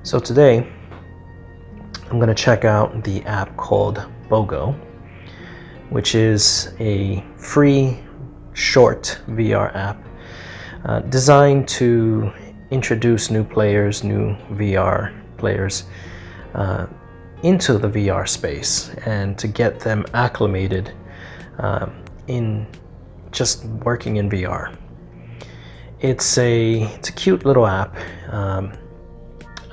So today I'm going to check out the app called Bogo, which is a free short VR app designed to introduce new VR players into the VR space and to get them acclimated in just working in VR. It's a cute little app.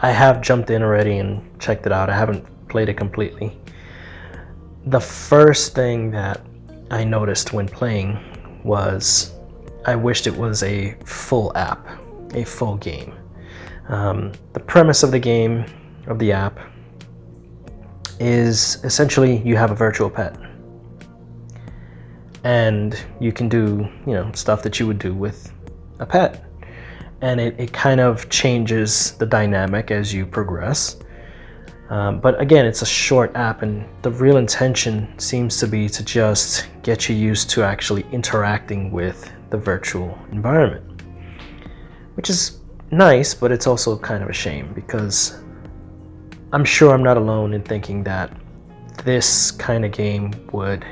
I have jumped in already and checked it out. I haven't played it completely. The first thing that I noticed when playing was I wished it was a full app, a full game. The premise of the app, is essentially you have a virtual pet. And you can do, stuff that you would do with a pet. And it kind of changes the dynamic as you progress. But again, it's a short app, and the real intention seems to be to just get you used to actually interacting with the virtual environment. Which is nice, but it's also kind of a shame, because I'm sure I'm not alone in thinking that this kind of game would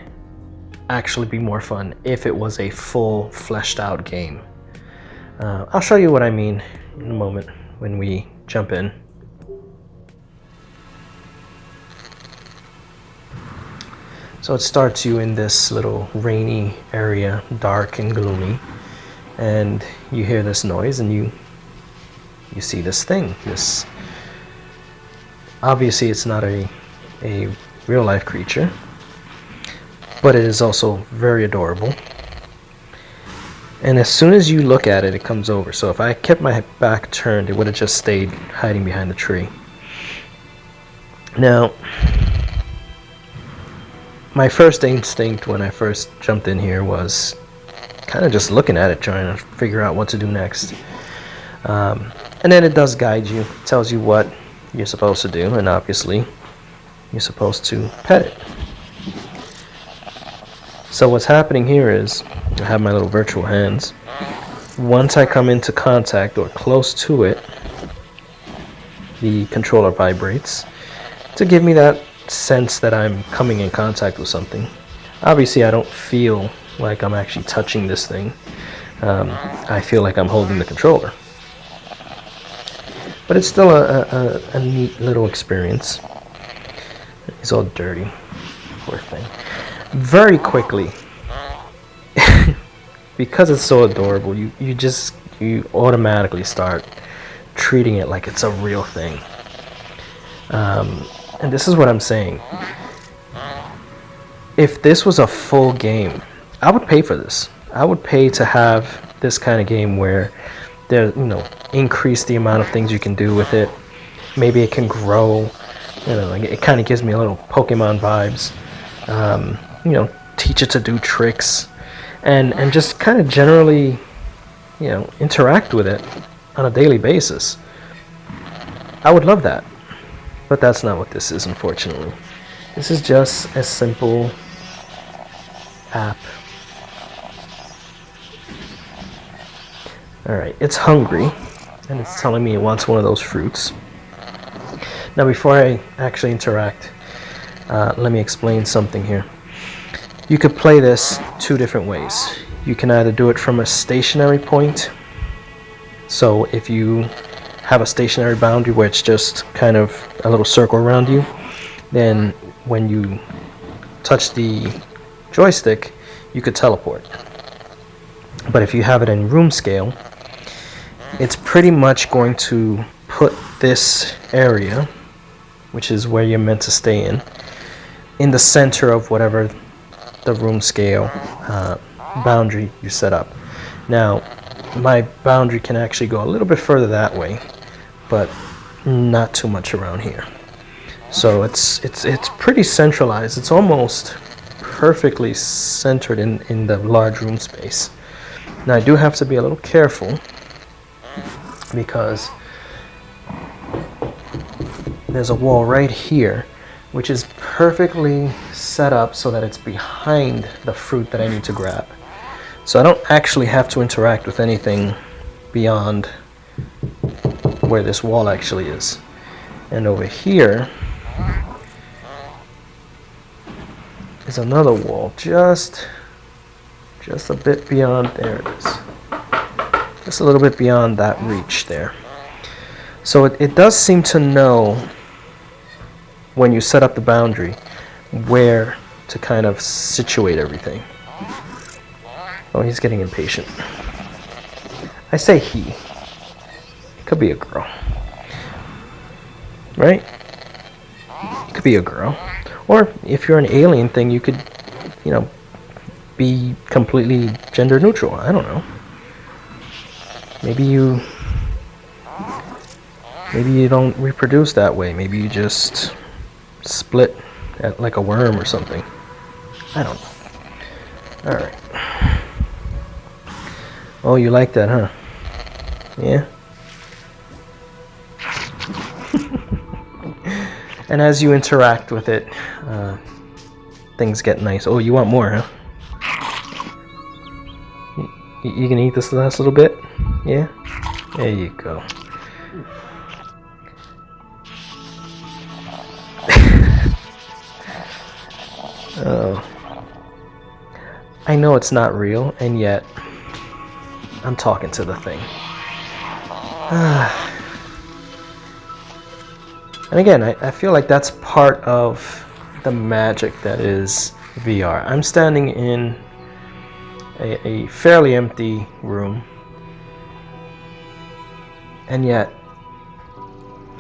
actually be more fun if it was a full, fleshed out game. I'll show you what I mean in a moment when we jump in. So it starts you in this little rainy area, dark and gloomy, and you hear this noise and you see this thing. Obviously it's not a real life creature, but it is also very adorable. And as soon as you look at it, it comes over. So if I kept my back turned, it would have just stayed hiding behind the tree. Now, my first instinct when I first jumped in here was kind of just looking at it, trying to figure out what to do next. And then it does guide you, tells you what you're supposed to do, and obviously you're supposed to pet it. So what's happening here is I have my little virtual hands. Once I come into contact or close to it, the controller vibrates to give me that sense that I'm coming in contact with something. Obviously I don't feel like I'm actually touching this thing. I feel like I'm holding the controller. But it's still a neat little experience. It's all dirty, poor thing. Very quickly, because it's so adorable, you automatically start treating it like it's a real thing. And this is what I'm saying. If this was a full game, I would pay for this. I would pay to have this kind of game where there, increase the amount of things you can do with it. Maybe it can grow. It kind of gives me a little Pokemon vibes. Teach it to do tricks, and just kind of generally, interact with it on a daily basis. I would love that, but that's not what this is, unfortunately. This is just a simple app. Alright, it's hungry, and it's telling me it wants one of those fruits. Now, before I actually interact, let me explain something here. You could play this two different ways. You can either do it from a stationary point. So if you have a stationary boundary where it's just kind of a little circle around you, then when you touch the joystick, you could teleport. But if you have it in room scale, it's pretty much going to put this area, which is where you're meant to stay in the center of whatever the room scale boundary you set up. Now, my boundary can actually go a little bit further that way, but not too much around here. So it's pretty centralized. It's almost perfectly centered in the large room space. Now, I do have to be a little careful because there's a wall right here which is perfectly set up so that it's behind the fruit that I need to grab. So I don't actually have to interact with anything beyond where this wall actually is. And over here is another wall, just a bit beyond. There it is. Just a little bit beyond that reach there. So it does seem to know, when you set up the boundary, where to kind of situate everything. Oh, he's getting impatient. I say he. It could be a girl. Right? It could be a girl. Or if you're an alien thing, you could, you know, be completely gender neutral. I don't know. Maybe you don't reproduce that way. Maybe you just split like a worm or something. I don't know. Alright. Oh, you like that, huh? Yeah? And as you interact with it, things get nice. Oh, you want more, huh? You can eat this last little bit? Yeah? There you go. Oh. I know it's not real, and yet I'm talking to the thing. And again, I feel like that's part of the magic that is VR. I'm standing in a fairly empty room, and yet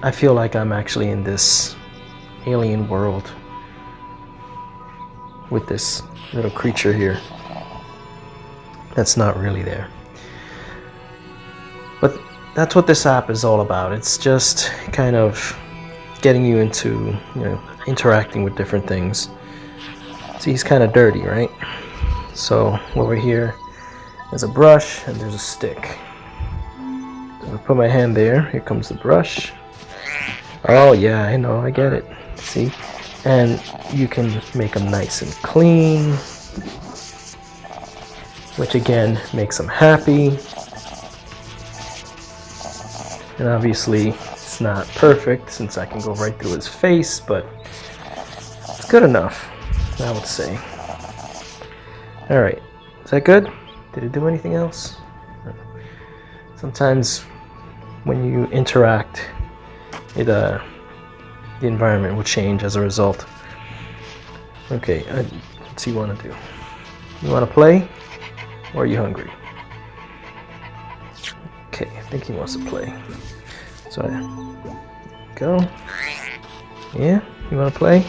I feel like I'm actually in this alien world with this little creature here that's not really there. But that's what this app is all about. It's just kind of getting you into, you know, interacting with different things. See, he's kind of dirty, right? So over here there's a brush and there's a stick. So I put my hand there. Here comes the brush. Oh yeah, I know, I get it. See? And you can make them nice and clean, which again makes them happy. And obviously it's not perfect since I can go right through his face, but it's good enough, I would say. Alright, is that good? Did it do anything else? Sometimes when you interact, the environment will change as a result. Okay, what's he want to do? You want to play? Or are you hungry? Okay, I think he wants to play. So, go. Yeah, you want to play?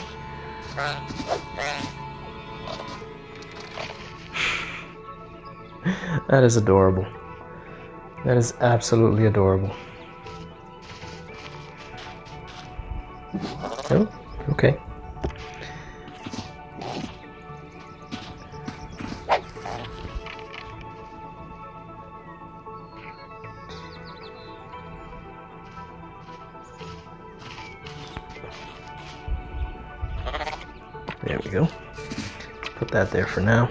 That is adorable. That is absolutely adorable. Oh, okay. There we go. Put that there for now.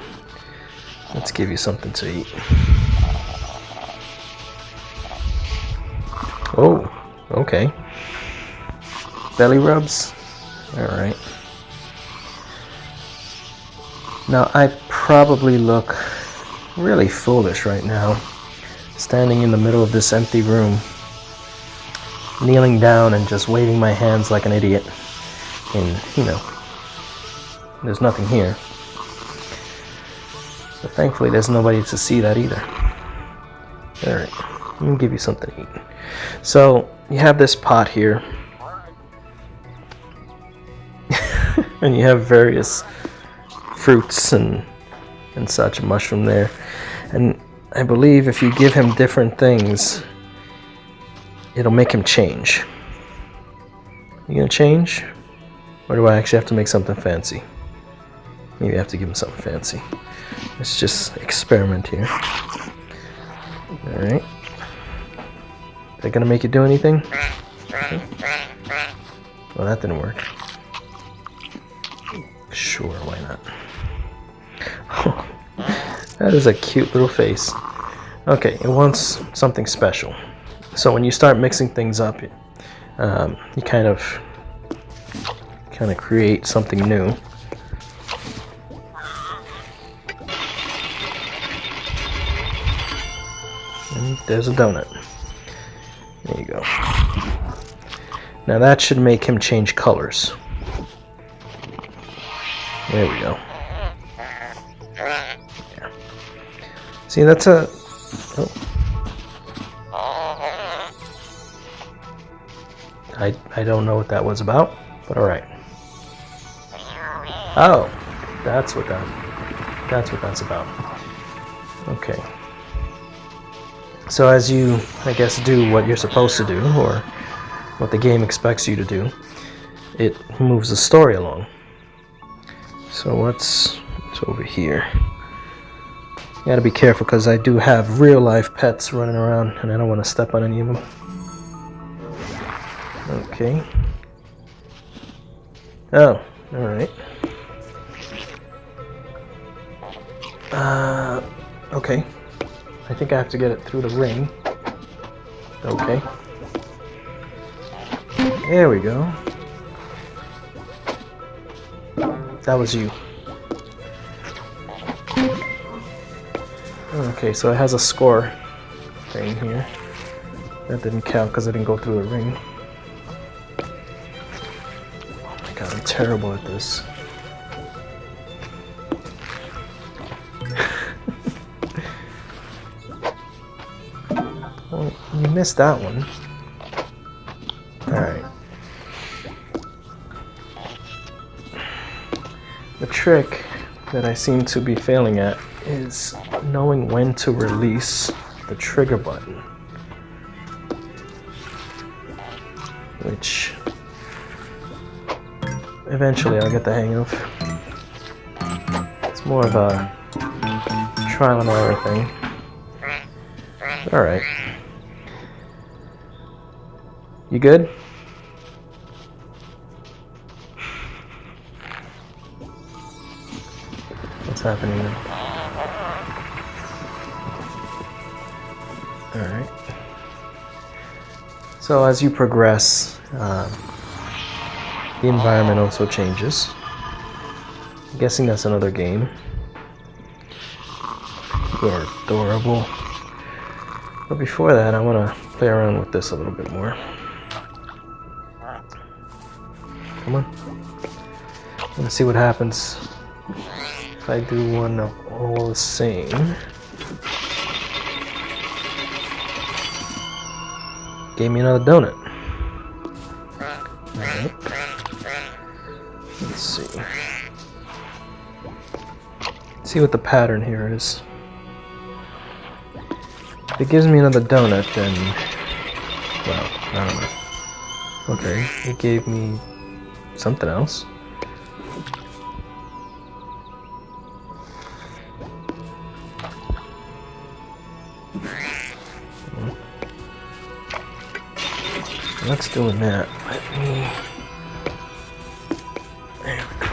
Let's give you something to eat. Oh, okay. Belly rubs? Alright. Now, I probably look really foolish right now, standing in the middle of this empty room, kneeling down and just waving my hands like an idiot. And, you know, there's nothing here. But thankfully, there's nobody to see that either. Alright, let me give you something to eat. So, you have this pot here. And you have various fruits and such, mushroom there. And I believe if you give him different things, it'll make him change. You gonna change? Or do I actually have to make something fancy? Maybe I have to give him something fancy. Let's just experiment here. Alright. Is that gonna make it do anything? Okay. Well, that didn't work. Sure, why not? Oh, that is a cute little face. Okay, it wants something special. So when you start mixing things up, you kind of create something new. And there's a donut. There you go. Now that should make him change colors. There we go. Yeah. See, that's a... Oh. I don't know what that was about, but alright. Oh, that's what that's about. Okay. So as you, I guess, do what you're supposed to do, or what the game expects you to do, it moves the story along. So what's over here? You gotta be careful because I do have real life pets running around and I don't want to step on any of them. Okay. Oh, alright. Okay. I think I have to get it through the ring. Okay. There we go. That was you. Okay, so it has a score thing here. That didn't count because I didn't go through the ring. Oh my god, I'm terrible at this. Well, you missed that one. Alright. The trick that I seem to be failing at is knowing when to release the trigger button, which eventually I'll get the hang of. It's more of a trial and error thing. Alright. You good? What's happening now? Alright. So as you progress, the environment also changes. I'm guessing that's another game. You're adorable. But before that, I want to play around with this a little bit more. Come on. Let's see what happens if I do one of all the same. Gave me another donut. Alright. Let's see. See what the pattern here is. If it gives me another donut, then... well, I don't know. Okay, it gave me something else. Let's doing that. Let me... there we go.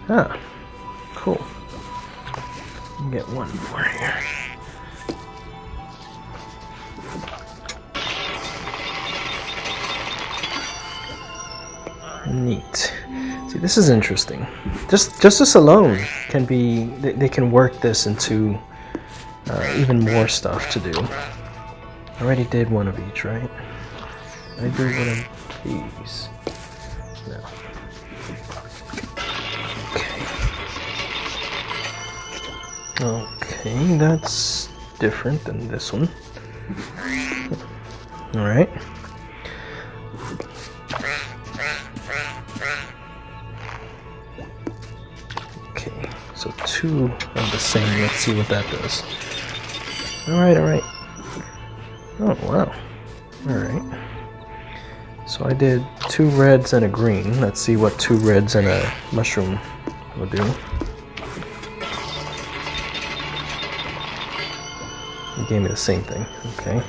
Ah, cool. Get one more here. Neat. See, this is interesting. Just this alone can be... they can work this into even more stuff to do. I already did one of each, right? I do one of these. No. Okay, that's different than this one. Alright. Okay, so two of the same. Let's see what that does. Alright. Oh, wow. Alright. So I did 2 reds and a green. Let's see what 2 reds and a mushroom will do. It gave me the same thing. Okay.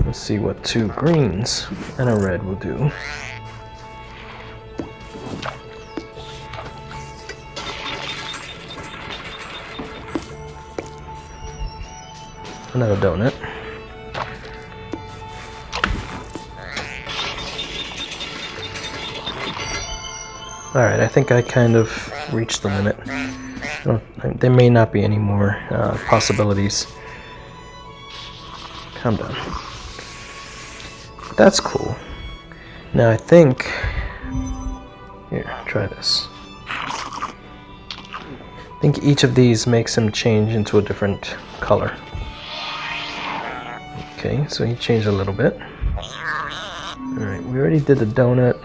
Let's see what 2 greens and a red will do. Another donut. Alright, I think I kind of reached the limit. There may not be any more possibilities. Calm down. That's cool. Now I think... Here, try this. I think each of these makes him change into a different color. Okay, so he changed a little bit. Alright, we already did the donut.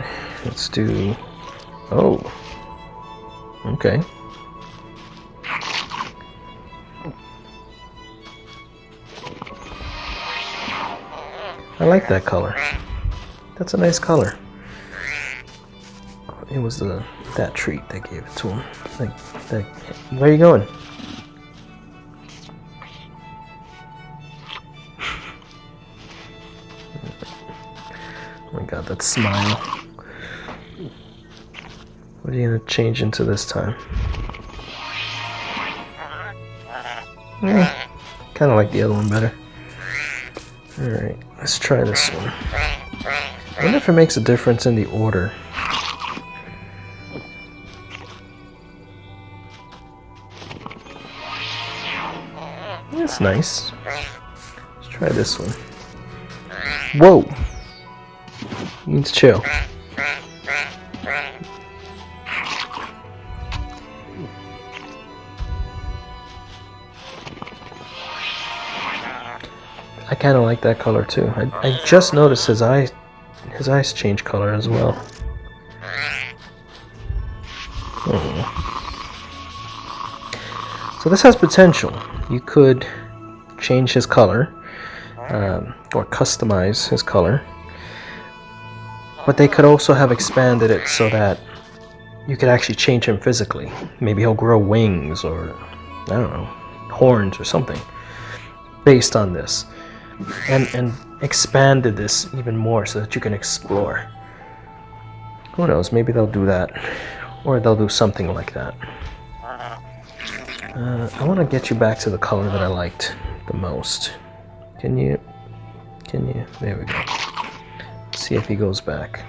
Let's do... Oh. Okay. I like that color. That's a nice color. It was that treat that gave it to him. Where are you going? Oh my god, that smile. What are you gonna change into this time? Kinda like the other one better. Alright, let's try this one. I wonder if it makes a difference in the order. That's nice. Let's try this one. Whoa! You need to chill. I kind of like that color too. I just noticed his eyes change color as well. So this has potential. You could change his color or customize his color, but they could also have expanded it so that you could actually change him physically. Maybe he'll grow wings or I don't know, horns or something based on this. And expanded this even more so that you can explore. Who knows, maybe they'll do that. Or they'll do something like that. I want to get you back to the color that I liked the most. Can you? There we go. Let's see if he goes back.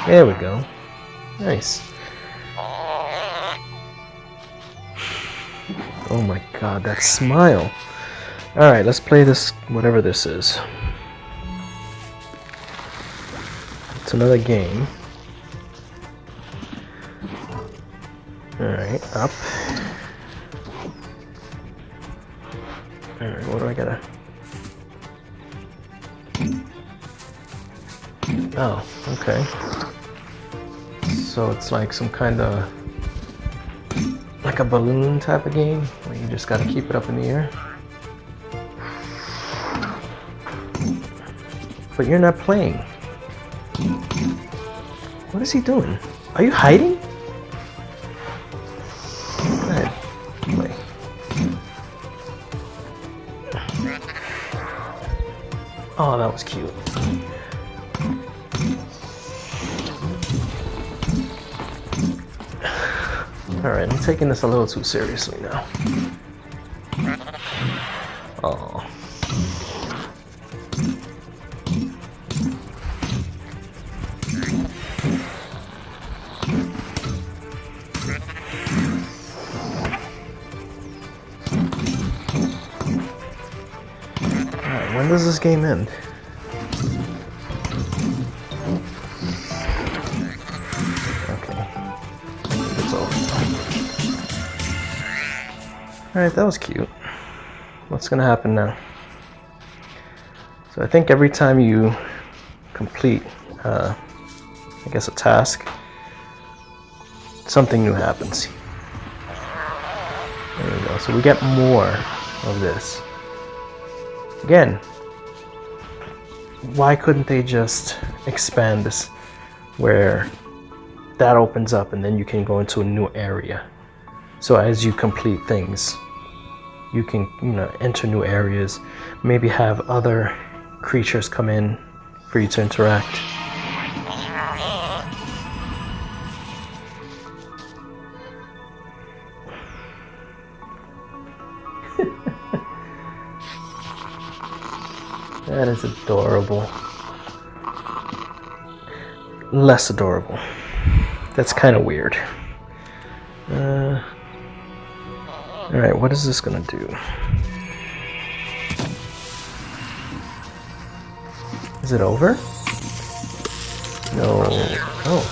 There we go. Nice. Oh my god, that smile. Alright, let's play this, whatever this is. It's another game. Alright, up. Alright, what do I gotta... Oh, okay. So it's like some kind of... like a balloon type of game, where you just gotta keep it up in the air. But you're not playing. What is he doing? Are you hiding? Go ahead, play. Oh, that was cute. Alright, I'm taking this a little too seriously now. Oh. Alright, when does this game end? Alright, that was cute. What's gonna happen now? So I think every time you complete, I guess, a task, something new happens. There we go. So we get more of this. Again, why couldn't they just expand this where that opens up and then you can go into a new area? So as you complete things, you can, enter new areas, maybe have other creatures come in for you to interact. That is adorable. less adorable. That's kind of weird. Alright, what is this gonna do? Is it over? No. Oh,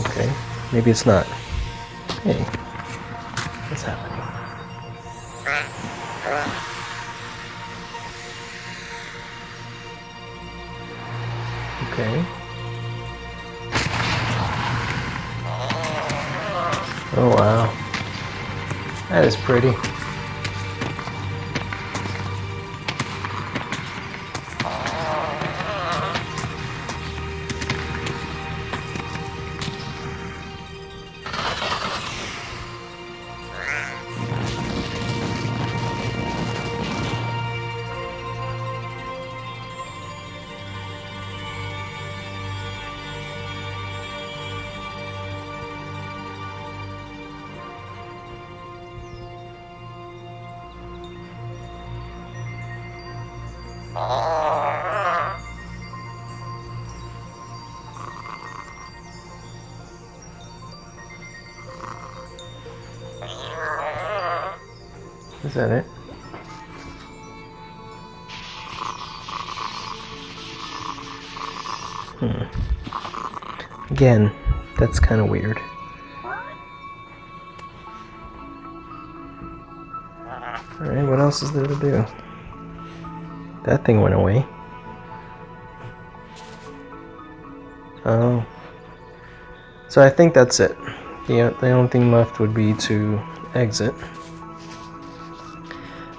okay. Maybe it's not. Hey, what's happening? Okay. Oh wow. That is pretty. Is that it? Again, that's kind of weird. Alright, what else is there to do? That thing went away. Oh. So I think that's it. The only thing left would be to exit.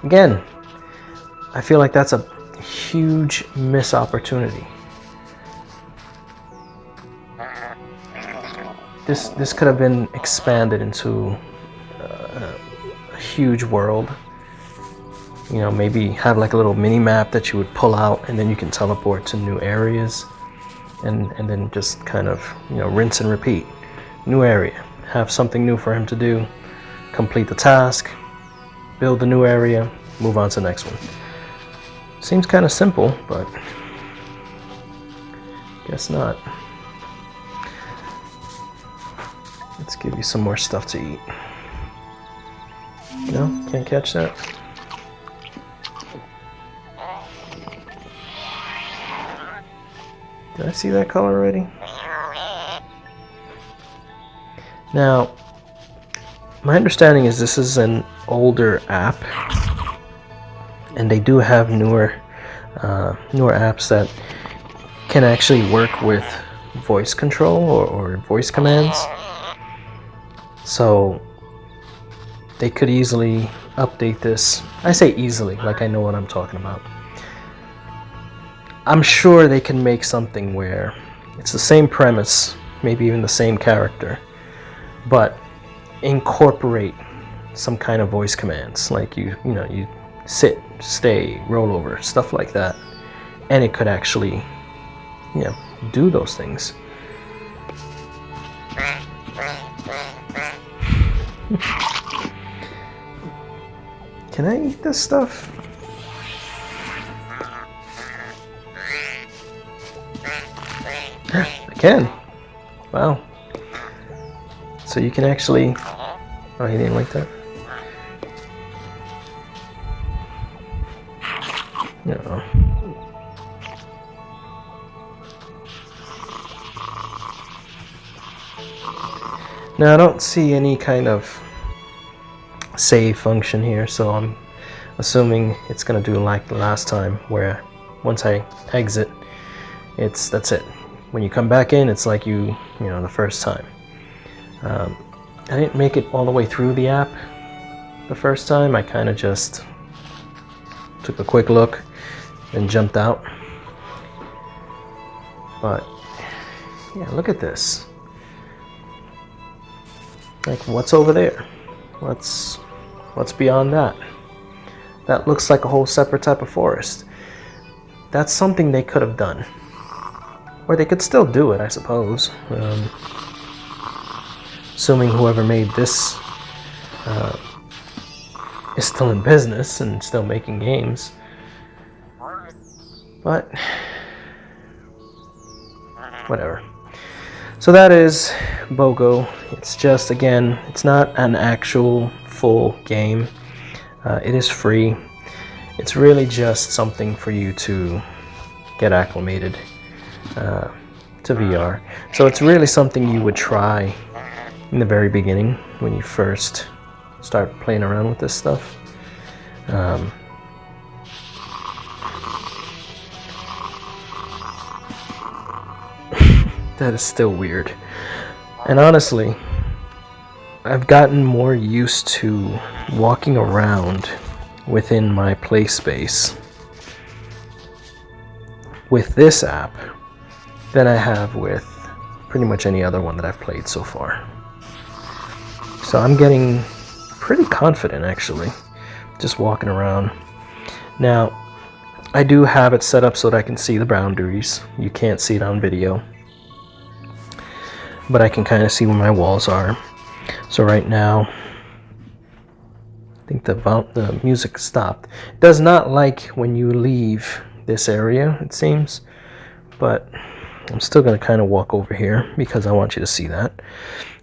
Again, I feel like that's a huge missed opportunity. This could have been expanded into a huge world. You know, maybe have like a little mini map that you would pull out, and then you can teleport to new areas, and then just kind of, you know, rinse and repeat. New area, have something new for him to do, complete the task, build a new area, move on to the next one. Seems kind of simple, but guess not. Let's give you some more stuff to eat. No, can't catch that. Did I see that color already? Now, my understanding is this is an older app, and they do have newer apps that can actually work with voice control or voice commands. So they could easily update this. I say easily, like I know what I'm talking about. I'm sure they can make something where it's the same premise, maybe even the same character, but incorporate some kind of voice commands, like you sit, stay, roll over, stuff like that, and it could actually, you know, do those things. Can I eat this stuff? I can. Wow. So you can actually... Oh, he didn't like that? No. Now I don't see any kind of save function here, so I'm assuming it's gonna do like the last time, where once I exit, that's it. When you come back in, it's like you know, the first time. I didn't make it all the way through the app the first time. I kind of just took a quick look and jumped out. But yeah, look at this. Like, what's over there? What's beyond that? That looks like a whole separate type of forest. That's something they could have done. Or they could still do it, I suppose. Assuming whoever made this is still in business and still making games. But whatever. So that is Bogo. It's just, again, it's not an actual full game. It is free. It's really just something for you to get acclimated to VR. So it's really something you would try in the very beginning when you first start playing around with this stuff. That is still weird. And honestly, I've gotten more used to walking around within my play space with this app than I have with pretty much any other one that I've played so far. So I'm getting pretty confident, actually, just walking around. Now, I do have it set up so that I can see the boundaries. You can't see it on video, but I can kind of see where my walls are. So right now, I think the music stopped. It does not like when you leave this area, it seems, but I'm still going to kind of walk over here because I want you to see that.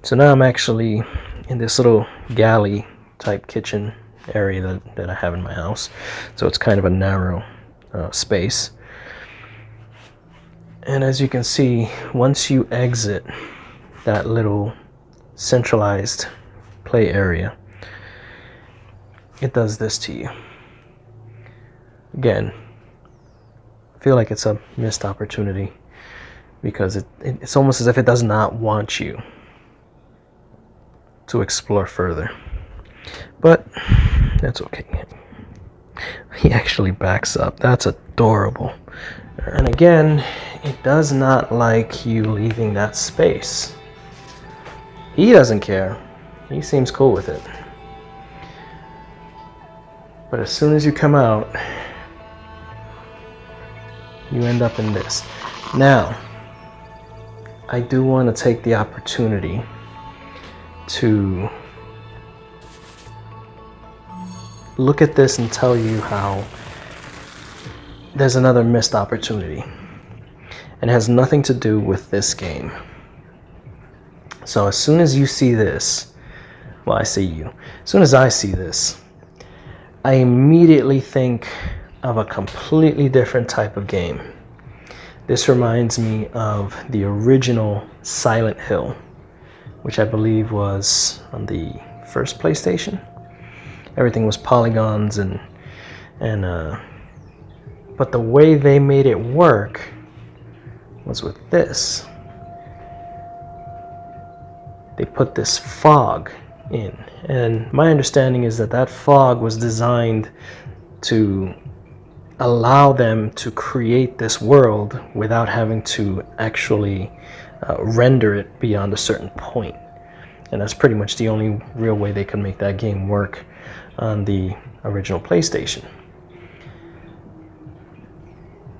So now I'm actually in this little galley type kitchen area that I have in my house. So it's kind of a narrow space. And as you can see, once you exit that little centralized play area, it does this to you. Again, I feel like it's a missed opportunity because it's almost as if it does not want you to explore further. But that's okay. He actually backs up. That's adorable. And again, it does not like you leaving that space. He doesn't care. He seems cool with it. But as soon as you come out, you end up in this. Now, I do want to take the opportunity to look at this and tell you how there's another missed opportunity. And it has nothing to do with this game. So as soon as you see this, well, I say you, as soon as I see this, I immediately think of a completely different type of game. This reminds me of the original Silent Hill, which I believe was on the first PlayStation. Everything was polygons and but the way they made it work was with this. They put this fog in, and my understanding is that that fog was designed to allow them to create this world without having to actually render it beyond a certain point. And that's pretty much the only real way they could make that game work on the original PlayStation.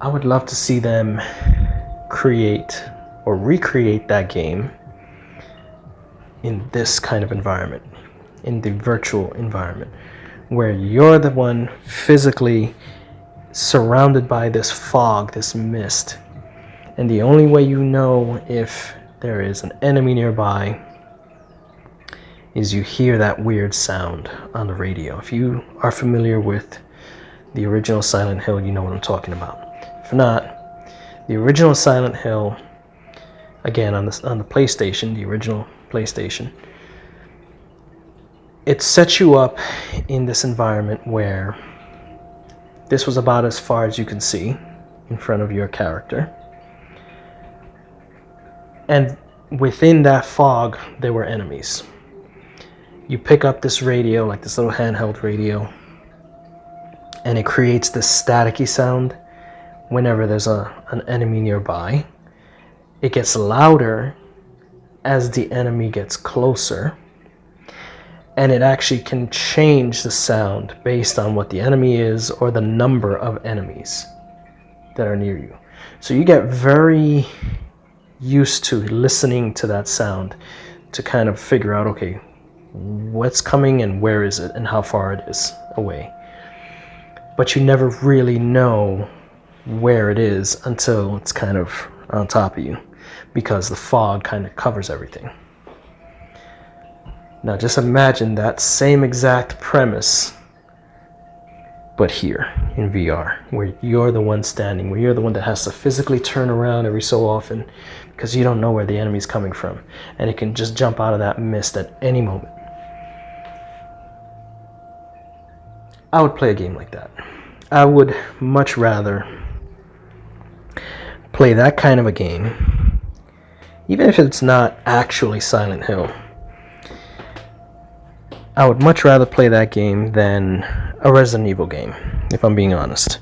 I would love to see them create or recreate that game in this kind of environment, in the virtual environment, where you're the one physically surrounded by this fog, this mist, and the only way you know if there is an enemy nearby is you hear that weird sound on the radio. If you are familiar with the original Silent Hill, you know what I'm talking about. If not, the original Silent Hill, again on the PlayStation, the original PlayStation, it sets you up in this environment where this was about as far as you can see in front of your character. And within that fog, there were enemies. You pick up this radio, like this little handheld radio, and it creates this staticky sound whenever there's an enemy nearby. It gets louder as the enemy gets closer, and it actually can change the sound based on what the enemy is or the number of enemies that are near you. So you get very used to listening to that sound to kind of figure out, okay, what's coming and where is it and how far it is away. But you never really know where it is until it's kind of on top of you. because the fog kind of covers everything. Now just imagine that same exact premise, but here in VR, where you're the one standing, where you're the one that has to physically turn around every so often because you don't know where the enemy's coming from, and it can just jump out of that mist at any moment. I would play a game like that. I would much rather play that kind of a game, even if it's not actually Silent Hill. I would much rather play that game than a Resident Evil game, if I'm being honest.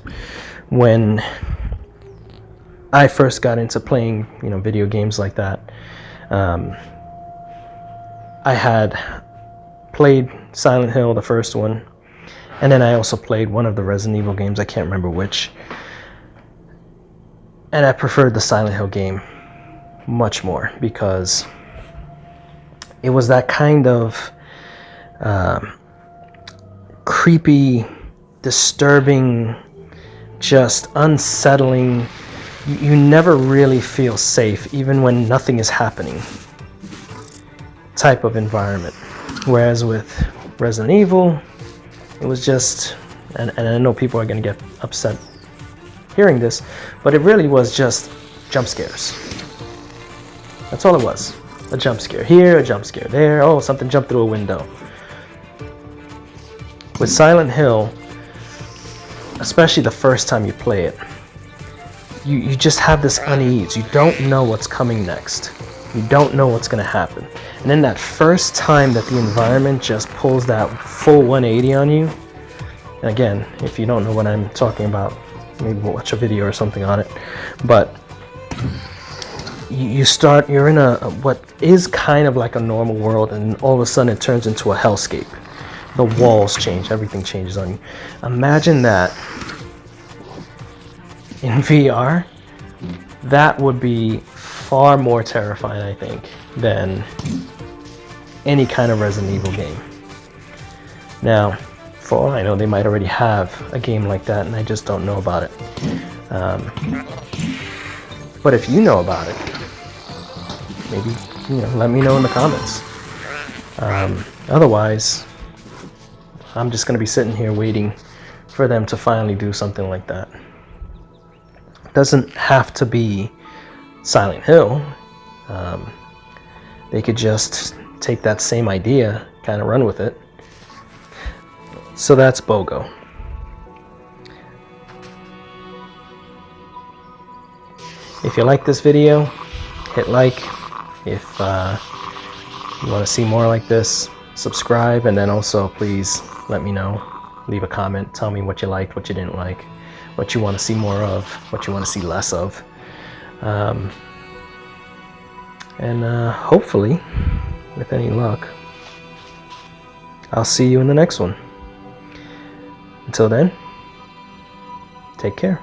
When I first got into playing, video games like that, I had played Silent Hill, the first one, and then I also played one of the Resident Evil games, I can't remember which. And I preferred the Silent Hill game much more because it was that kind of creepy, disturbing, just unsettling. You never really feel safe, even when nothing is happening type of environment. Whereas with Resident Evil, it was just, and I know people are going to get upset hearing this, but it really was just jump scares. That's all it was. A jump scare here, a jump scare there. Oh, something jumped through a window. With Silent Hill, especially the first time you play it, you just have this unease. You don't know what's coming next. You don't know what's going to happen. And then that first time that the environment just pulls that full 180 on you, and again, if you don't know what I'm talking about, maybe watch a video or something on it, but you're in what is kind of like a normal world, and all of a sudden it turns into a hellscape. The walls change, everything changes on you. Imagine that in VR. That would be far more terrifying, I think, than any kind of Resident Evil game. Now, for all I know, they might already have a game like that, and I just don't know about it. But if you know about it, maybe let me know in the comments. Otherwise, I'm just going to be sitting here waiting for them to finally do something like that. It doesn't have to be Silent Hill. They could just take that same idea, kind of run with it. So that's Bogo. If you like this video, hit like. If you want to see more like this, subscribe, and then also please let me know. Leave a comment. Tell me what you liked, what you didn't like, what you want to see more of, what you want to see less of. And hopefully, with any luck, I'll see you in the next one. Until then, take care.